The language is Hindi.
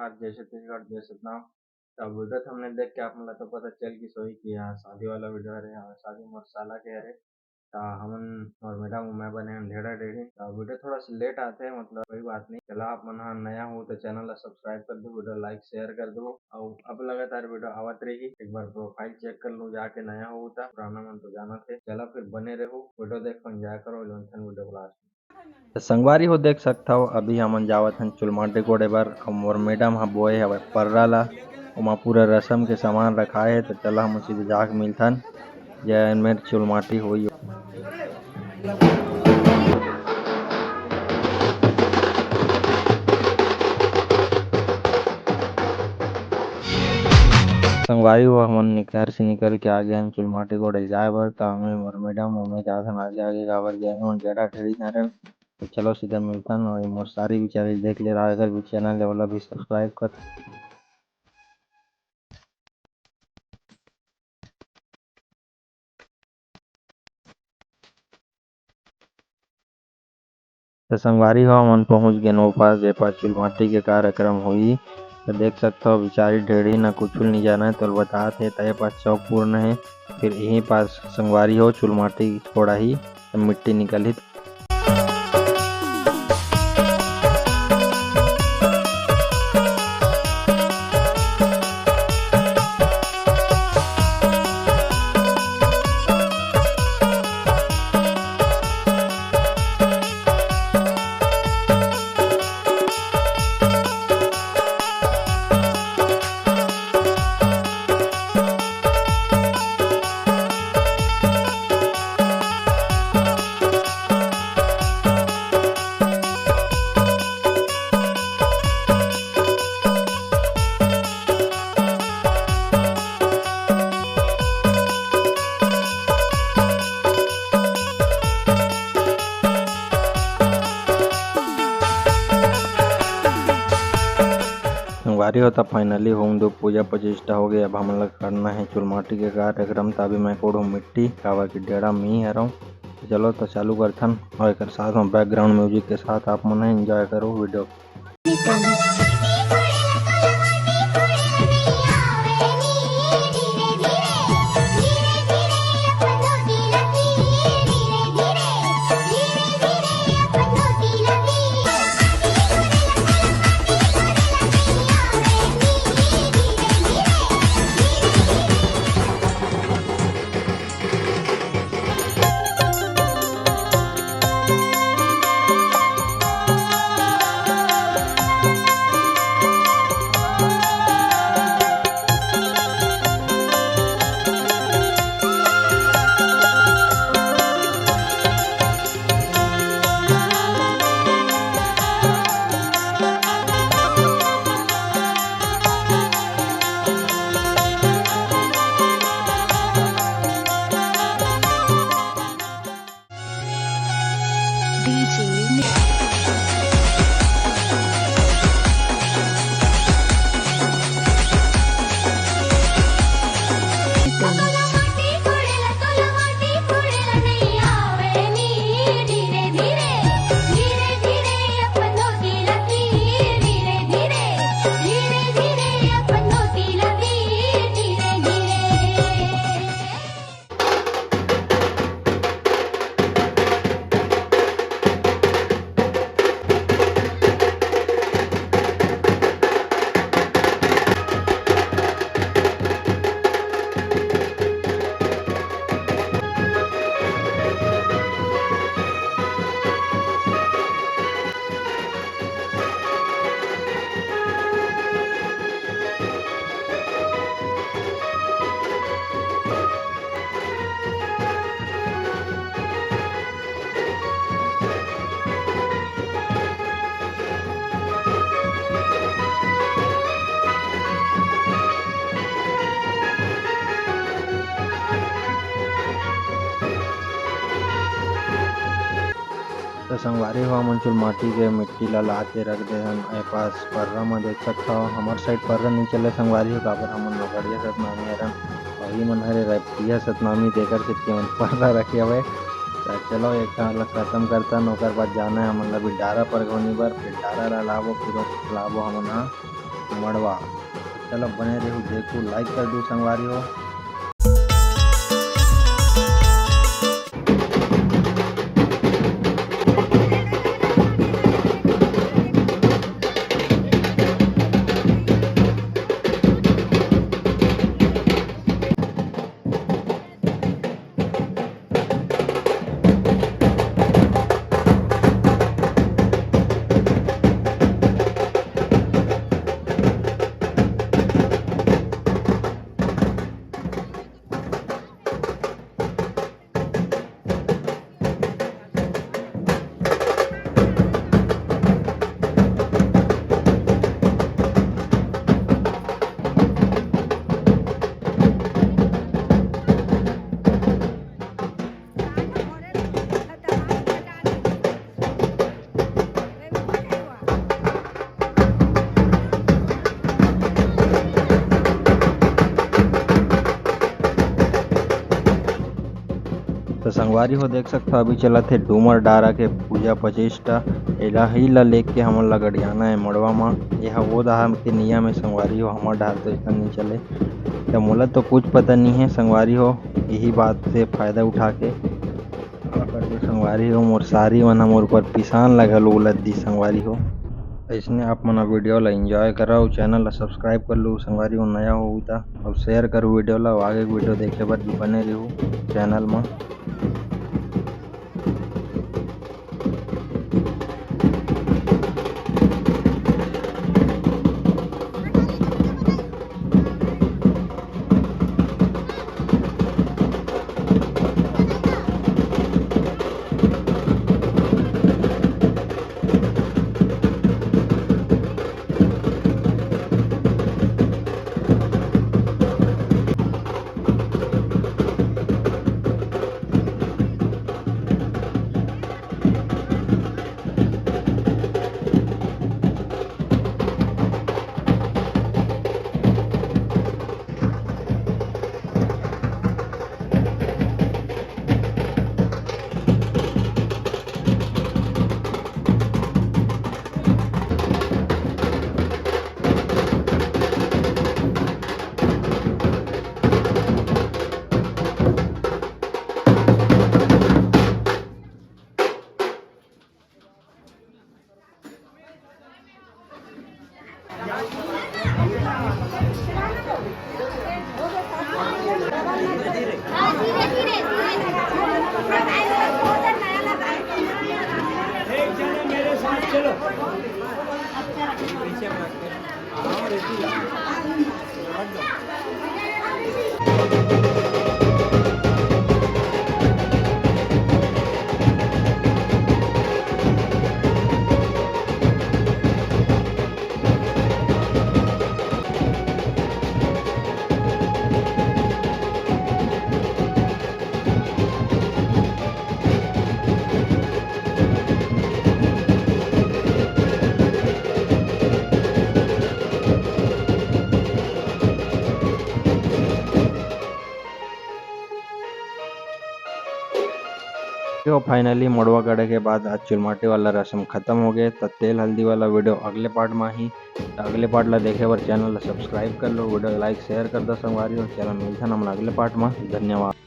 बिहार जय छत्तीसगढ़ जय सतनाम। तो वीडियो हमने देख के आप मतलब तो पता चल कि सोई कि यहाँ शादी वाला वीडियो है, यहाँ शादी मोर साला के हरे। हमन और मैडम मैं बने हैं ढेड़ा ढेड़ी। वीडियो थोड़ा सा लेट आते हैं, मतलब कोई बात नहीं। चला आप मन हाँ नया हो तो चैनल ला सब्सक्राइब कर दो, वीडियो लाइक शेयर कर दो। और अब लगातार वीडियो आवत रहेगी, एक बार प्रोफाइल चेक कर लो जाके, नया हो था पुराना मन तो जाना थे। चला फिर बने रहो, वीडियो देखो एंजॉय करो वीडियो लास्ट। तो संगवारी हो देख सकता हो अभी हमन जावत हन चुलमाटी कोड़े बर, और मोर मैडम हा बोए हवे पर्रा ला। ओमा पूरा रसम के सामान रखाए है, तो चला हम सीधे जाके मिलथन जय मेर चुलमाटी होई। संगवारी हो हमन घर से निकल के आ गए हैं चुलमाटी कोड़े जाए बर। तो हमें मोर मैडम हमें जाथन आगे आगे काबर गए हैं जड़ा ठेड़ी नारे। तो चलो सीधा मिलथन, और मोर सारी विचार देख ले रहा अगर भी चैनल वाला भी सब्सक्राइब कर। तो संगवारी हो हमन पहुंच गए नो पास जे पास चुलमाटी के कार्यक्रम हुई। तो देख सकते हो बेचारी ढेड़ी ना कुछ नहीं जाना है, तो बताते तय पास चौक पूर्ण है। फिर यहीं पास संगवारी हो चुलमाटी थोड़ा ही तो मिट्टी निकली। संगवारी होता फाइनली होम दो पूजा प्रतिष्ठा हो गई। अब हम लोग करना है चुलमाटी के कार्यक्रम। तभी मैं कोड़ो मिट्टी कावा की डेढ़ा में ही हरा हूँ। चलो तो चालू करथन, और एक साथ में बैकग्राउंड म्यूजिक के साथ आप मन एंजॉय करो वीडियो। तो संगवारी हो मन चुलमाटी के मिट्टी ला लाके रख दे हन ए पास पर्रा में देख सकता हो। हमार साइड पर्रा नहीं चले संगवारी हो काबर हमन लोगड़िया सतनामी हरन, वही मन हरे रतिया सतनामी देकर के मन पर्रा रखे हवे। तो चलो एक ला खत्म करता ओकर बाद जाना है हमन ला बिडारा पर घोनी बर। बिडारा ला लाबो फिर लाबो हमन हाँ मड़वा। चलो बने रहू देखू, लाइक कर दू संगवारी हो। तो संगवारी हो देख सकते हो अभी चला थे डूमर डारा के पूजा 25 एला ही ला लेके हमन ला गड़ियाना है मड़वा में। यह वो दहा के निया में संगवारी हो, हमार डाल तो इतना नहीं चले। तो मोला तो कुछ पता नहीं है संगवारी हो, यही बात से फायदा उठा के कर दो संगवारी हो। मोर सारी मन मोर ऊपर पिसान लगल उलत दी संगवारी हो। ऐसने आप मन वीडियो ला एंजॉय करो, चैनल ला सब्सक्राइब कर लो संगवारी हो, नया हो ता और शेयर करो वीडियो ला। आगे वीडियो देखे बर भी बने रहू चैनल में। तो फाइनली मड़वा गड़े के बाद आज चुलमाटी वाला रस्म खत्म हो गए। तो तेल हल्दी वाला वीडियो अगले पार्ट में ही। अगले पार्ट ला देखे बर चैनल ला सब्सक्राइब कर लो, वीडियो लाइक शेयर कर दो संगवारी हो। चलो मिलते हैं हम अगले पार्ट में। धन्यवाद।